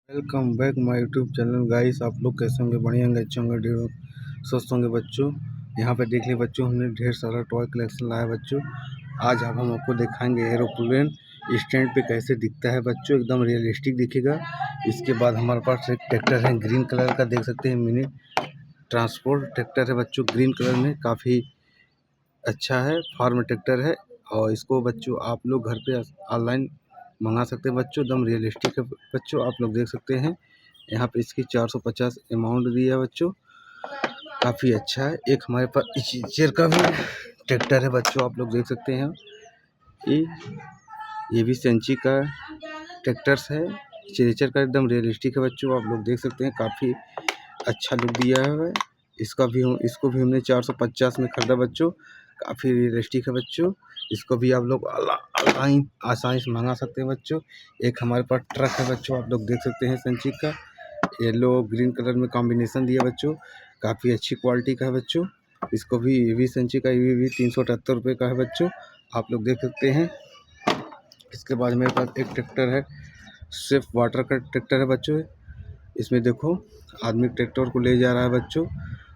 Welcome back my YouTube channel guys. आप लोग कैसे होंगे? बढ़िया होंगे, अच्छे होंगे, ढेर स्वस्थ होंगे बच्चों। यहाँ पे देख लिया बच्चों, हमने ढेर सारा टॉय कलेक्शन लाया बच्चों। आज अब हम आपको दिखाएंगे एरोप्लेन स्टैंड पे कैसे दिखता है बच्चों, एकदम रियलिस्टिक दिखेगा। इसके बाद हमारे पास एक ट्रैक्टर है ग्रीन कलर का, देख सकते हैं, मिनी ट्रांसपोर्ट ट्रैक्टर है बच्चों, ग्रीन कलर में, काफ़ी अच्छा है, फार्म ट्रैक्टर है। और इसको बच्चों आप लोग घर पे ऑनलाइन मंगा सकते हैं बच्चों, एकदम रियलिस्टिक है बच्चों। आप लोग देख सकते हैं यहाँ पे इसकी 450 अमाउंट दिया है बच्चों, काफ़ी अच्छा है। एक हमारे पास इचेर का भी ट्रैक्टर है बच्चों, आप लोग देख सकते हैं। ये ये भी सेंची का ट्रैक्टर्स है, इचेर का, एकदम रियलिस्टिक है बच्चों। आप लोग देख सकते हैं, काफ़ी अच्छा लुक दिया है। इसको भी हमने 450 में खरीदा बच्चों, काफ़ी रियलिस्टिक है बच्चों। इसको भी आप लोग ऑनलाइन आसानी से मंगा सकते हैं बच्चों। एक हमारे पास ट्रक है बच्चों, आप लोग देख सकते हैं, संचिक का, येलो ग्रीन कलर में कॉम्बिनेशन दिया बच्चों, काफ़ी अच्छी क्वालिटी का है बच्चों। इसको भी, ये भी संचिक का, ये भी 378 रुपये का है बच्चों, आप लोग देख सकते हैं। इसके बाद मेरे पास एक ट्रैक्टर है, स्विफ्ट वाटर का ट्रैक्टर है बच्चों। इसमें देखो, आदमी ट्रैक्टर को ले जा रहा है बच्चों,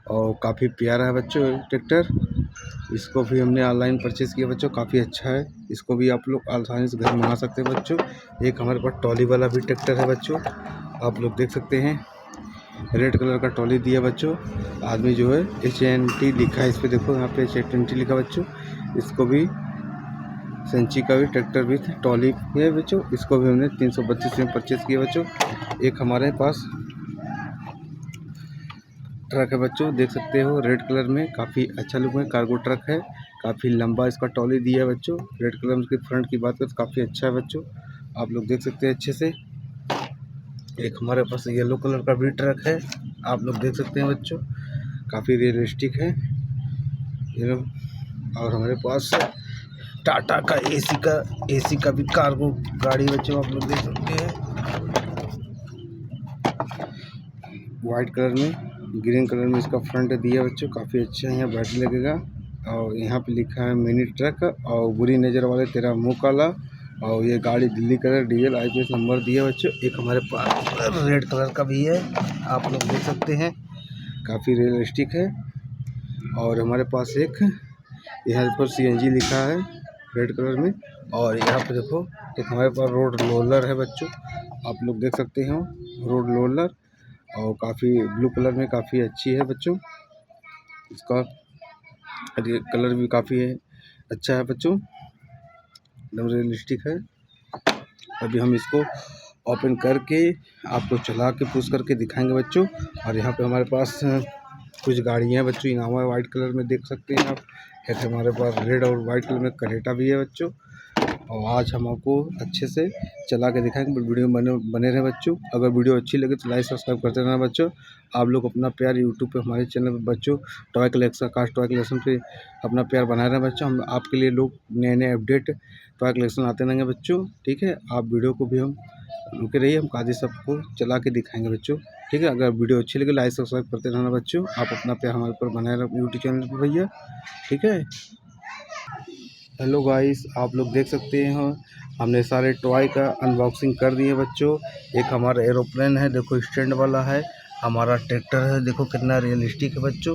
और काफ़ी प्यारा है बच्चों ट्रैक्टर। इसको भी हमने ऑनलाइन परचेज़ किया बच्चों, काफ़ी अच्छा है। इसको भी आप लोग आसानी से घर मंगा सकते हैं बच्चों। एक हमारे पास ट्रॉली वाला भी ट्रैक्टर है बच्चों, आप लोग देख सकते हैं, रेड कलर का ट्रॉली दिया बच्चों। आदमी जो है HNT लिखा है इस पर, देखो यहाँ पे HNT लिखा बच्चों। इसको भी सेंची का भी ट्रैक्टर भी ट्रॉली है बच्चों, इसको भी हमने 332 में परचेज़ किया बच्चों। एक हमारे पास ट्रक है बच्चों, देख सकते हो, रेड कलर में, काफ़ी अच्छा लुक में, कार्गो ट्रक है, काफ़ी लंबा इसका ट्रॉली दिया है बच्चों। रेड कलर में, उसकी फ्रंट की बात करें तो काफ़ी अच्छा है बच्चों, आप लोग देख सकते हैं अच्छे से। एक हमारे पास येलो कलर का भी ट्रक है, आप लोग देख सकते हैं बच्चों, काफ़ी रियलिस्टिक है ये। और हमारे पास टाटा का एसी का भी कार्गो गाड़ी बच्चों, आप लोग देख सकते हैं, वाइट कलर में, ग्रीन कलर में इसका फ्रंट दिया बच्चों, काफ़ी अच्छा है, यहाँ बैटरी लगेगा। और यहाँ पे लिखा है मिनी ट्रक, और बुरी नज़र वाले तेरा मुंह काला। और ये गाड़ी Delhi colour, DL IPS number दिया बच्चों। एक हमारे पास रेड कलर का भी है, आप लोग देख सकते हैं, काफ़ी रियलिस्टिक है। और हमारे पास एक यहाँ पर CNG लिखा है रेड कलर में। और यहाँ पे देखो, एक हमारे पास रोड रोलर है बच्चों, आप लोग देख सकते हो, रोड रोलर, और काफ़ी ब्लू कलर में, काफ़ी अच्छी है बच्चों। इसका कलर भी काफ़ी है, अच्छा है बच्चों, एकदम रियलिस्टिक है। अभी हम इसको ओपन करके आपको चला के पुश करके दिखाएंगे बच्चों। और यहाँ पे हमारे पास कुछ गाड़ियाँ हैं बच्चों, इनोवा वाइट कलर में देख सकते हैं आप। एक हमारे पास रेड और वाइट कलर में करेटा भी है बच्चों। और आज हम आपको अच्छे से चला के दिखाएंगे, वीडियो बने रहे बच्चों। अगर वीडियो अच्छी लगे तो लाइक सब्सक्राइब करते रहना बच्चों। आप लोग अपना प्यार यूट्यूब पे, हमारे चैनल पे बच्चों, toy collection, cast toy collection पे अपना प्यार बनाए रहे बच्चों। हम आपके लिए लोग नए नए अपडेट टॉय कलेक्शन आते रहेंगे बच्चों, ठीक है। आप वीडियो को भी हम रुके रहिए, हम काजी सबको चला के दिखाएंगे बच्चों, ठीक है। अगर वीडियो अच्छी लगे लाइक सब्सक्राइब करते रहना बच्चों। आप अपना प्यार हमारे ऊपर बनाए रहे यूट्यूब चैनल पर भैया, ठीक है। हेलो गाइस, आप लोग देख सकते हैं, हमने सारे टॉय का अनबॉक्सिंग कर दिए बच्चों। एक हमारा एरोप्लेन है, देखो स्टैंड वाला है। हमारा ट्रैक्टर है, देखो कितना रियलिस्टिक है बच्चों।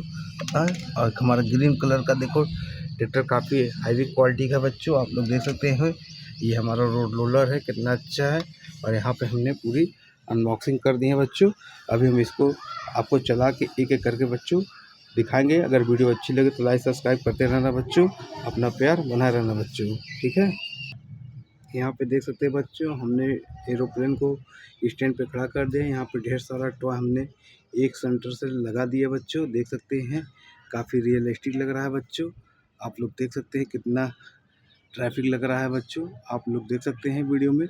और हमारा ग्रीन कलर का देखो ट्रैक्टर, काफ़ी हाई क्वालिटी का बच्चों, आप लोग देख सकते हैं। ये हमारा रोड रोलर है, कितना अच्छा है। और यहाँ पे हमने पूरी अनबॉक्सिंग कर दी है बच्चों। अभी हम इसको आपको चला के एक एक करके बच्चों दिखाएंगे। अगर वीडियो अच्छी लगे तो लाइक सब्सक्राइब करते रहना बच्चों, अपना प्यार बनाए रहना बच्चों, ठीक है। यहाँ पे देख सकते हैं बच्चों, हमने एरोप्लेन को स्टैंड पे खड़ा कर दिया। यहाँ पे ढेर सारा टॉय हमने एक सेंटर से लगा दिया बच्चों, देख सकते हैं, काफ़ी रियलिस्टिक लग रहा है बच्चों। आप लोग देख सकते हैं कितना ट्रैफिक लग रहा है बच्चों, आप लोग देख सकते हैं वीडियो में,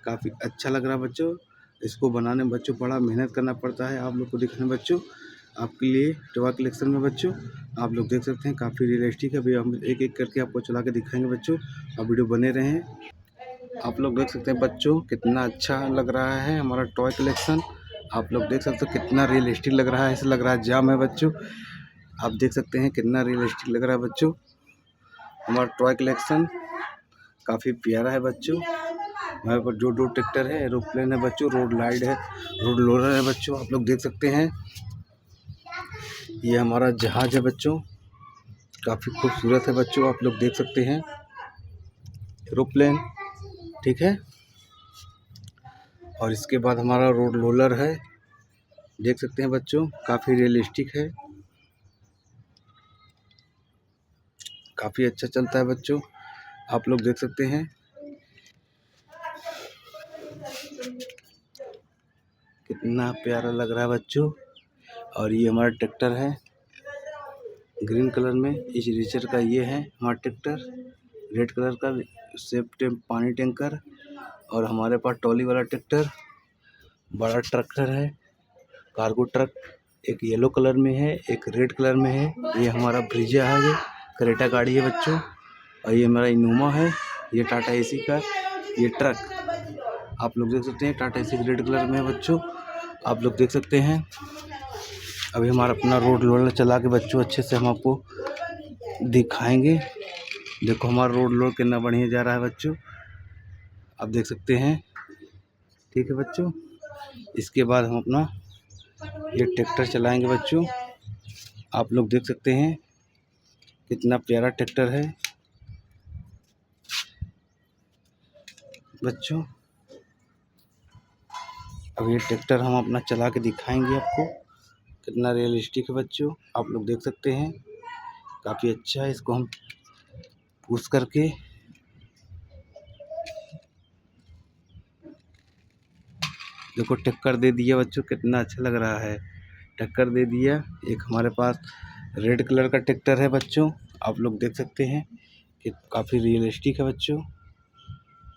काफ़ी अच्छा लग रहा है बच्चों। इसको बनाने में बच्चों बड़ा मेहनत करना पड़ता है, आप लोग को दिखाने बच्चों, आपके लिए टॉय कलेक्शन में बच्चों। आप लोग देख सकते हैं, काफ़ी रियलिस्टिक है। अभी हम एक एक करके आपको चला के दिखाएंगे बच्चों, आप वीडियो बने रहें। आप लोग देख सकते हैं बच्चों, कितना अच्छा लग रहा है हमारा टॉय कलेक्शन। आप लोग देख सकते हो कितना रियलिस्टिक लग रहा है, ऐसा लग रहा है जाम है बच्चों। आप देख सकते हैं कितना रियलिस्टिक लग रहा है बच्चों, हमारा टॉय कलेक्शन काफ़ी प्यारा है बच्चों। वहाँ पर जो दो ट्रैक्टर है, एरोप्लेन है बच्चों, रोड लाइट है, रोड लोडर है बच्चों, आप लोग देख सकते हैं। ये हमारा जहाज है बच्चों, काफ़ी खूबसूरत है बच्चों, आप लोग देख सकते हैं। एरोप्लेन, ठीक है। और इसके बाद हमारा रोड रोलर है, देख सकते हैं बच्चों, काफ़ी रियलिस्टिक है, काफ़ी अच्छा चलता है बच्चों, आप लोग देख सकते हैं। कितना प्यारा लग रहा है बच्चों। और ये हमारा ट्रैक्टर है ग्रीन कलर में, इस रिचर का ये है हमारा ट्रैक्टर, रेड कलर का सेफ्टी पानी टैंकर। और हमारे पास ट्रॉली वाला ट्रैक्टर, बड़ा ट्रैक्टर है, कार्गो ट्रक, एक येलो कलर में है, एक रेड कलर में है। ये हमारा ब्रिजा है, ये क्रेटा गाड़ी है बच्चों। और ये हमारा इनोवा है, ये टाटा एसी का ये ट्रक, आप लोग देख सकते हैं। टाटा एसी रेड कलर में है बच्चों, आप लोग देख सकते हैं। अभी हमारा अपना रोड रोलर चला के बच्चों अच्छे से हम आपको दिखाएंगे। देखो हमारा रोड रोलर कितना बढ़िया जा रहा है बच्चों, आप देख सकते हैं, ठीक है बच्चों। इसके बाद हम अपना ये ट्रैक्टर चलाएंगे बच्चों, आप लोग देख सकते हैं कितना प्यारा ट्रैक्टर है बच्चों। अब ये ट्रैक्टर हम अपना चला के दिखाएंगे आपको, कितना रियलिस्टिक है बच्चों, आप लोग देख सकते हैं, काफ़ी अच्छा है। इसको हम पुश करके देखो टक्कर दे दिया बच्चों, कितना अच्छा लग रहा है, टक्कर दे दिया। एक हमारे पास रेड कलर का ट्रैक्टर है बच्चों, आप लोग देख सकते हैं कि काफ़ी रियलिस्टिक है बच्चों,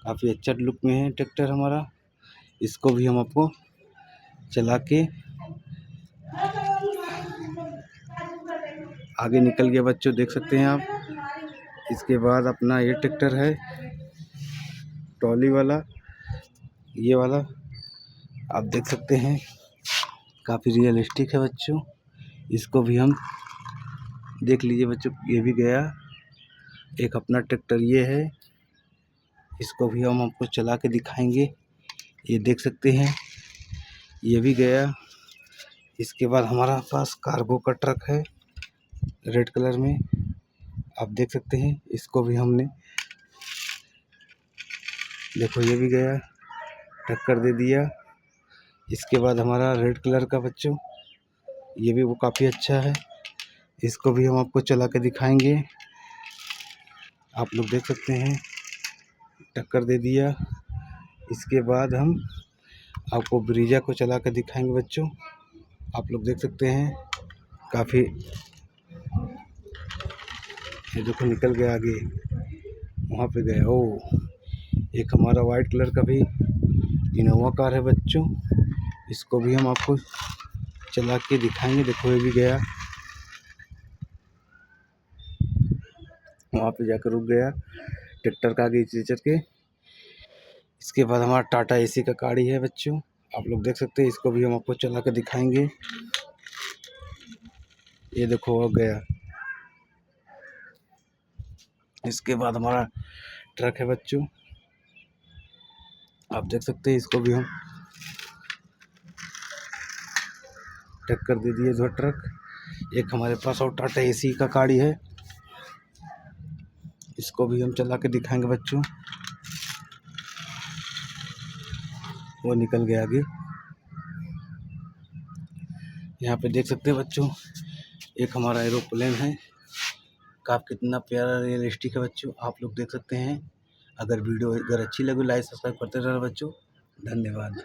काफ़ी अच्छा लुक में है ट्रैक्टर हमारा। इसको भी हम आपको चला के आगे निकल गया बच्चों, देख सकते हैं आप। इसके बाद अपना ये ट्रैक्टर है ट्रॉली वाला, ये वाला, आप देख सकते हैं, काफ़ी रियलिस्टिक है बच्चों। इसको भी हम देख लीजिए बच्चों, ये भी गया। एक अपना ट्रैक्टर ये है, इसको भी हम आपको चला के दिखाएंगे, ये देख सकते हैं, ये भी गया। इसके बाद हमारा पास कार्गो का ट्रक है रेड कलर में, आप देख सकते हैं, इसको भी हमने देखो ये भी गया, टक्कर दे दिया। इसके बाद हमारा रेड कलर का बच्चों, ये भी वो काफ़ी अच्छा है, इसको भी हम आपको चला के दिखाएंगे, आप लोग देख सकते हैं, टक्कर दे दिया। इसके बाद हम आपको ब्रीजा को चला कर दिखाएंगे बच्चों, आप लोग देख सकते हैं, काफ़ी, ये देखो निकल गया आगे, वहाँ पे गया। ओ एक हमारा वाइट कलर का भी इनोवा कार है बच्चों, इसको भी हम आपको चला के दिखाएंगे। देखो ये भी गया, वहाँ पे जाकर रुक गया ट्रैक्टर का आगे चल के। इसके बाद हमारा टाटा एसी का गाड़ी है बच्चों, आप लोग देख सकते हैं, इसको भी हम आपको चला कर दिखाएंगे। ये देखो हो गया। इसके बाद हमारा ट्रक है बच्चों, आप देख सकते हैं, इसको भी हम टक्कर दे दिए दो ट्रक। एक हमारे पास और टाटा एसी का गाड़ी है, इसको भी हम चला के दिखाएंगे बच्चों, वो निकल गया आगे। यहाँ पे देख सकते हैं बच्चों, एक हमारा एरोप्लेन है, काफ़ी कितना प्यारा रियलिस्टिक है बच्चों, आप लोग देख सकते हैं। अगर वीडियो अगर अच्छी लगी लाइक सब्सक्राइब करते रहना बच्चों, धन्यवाद।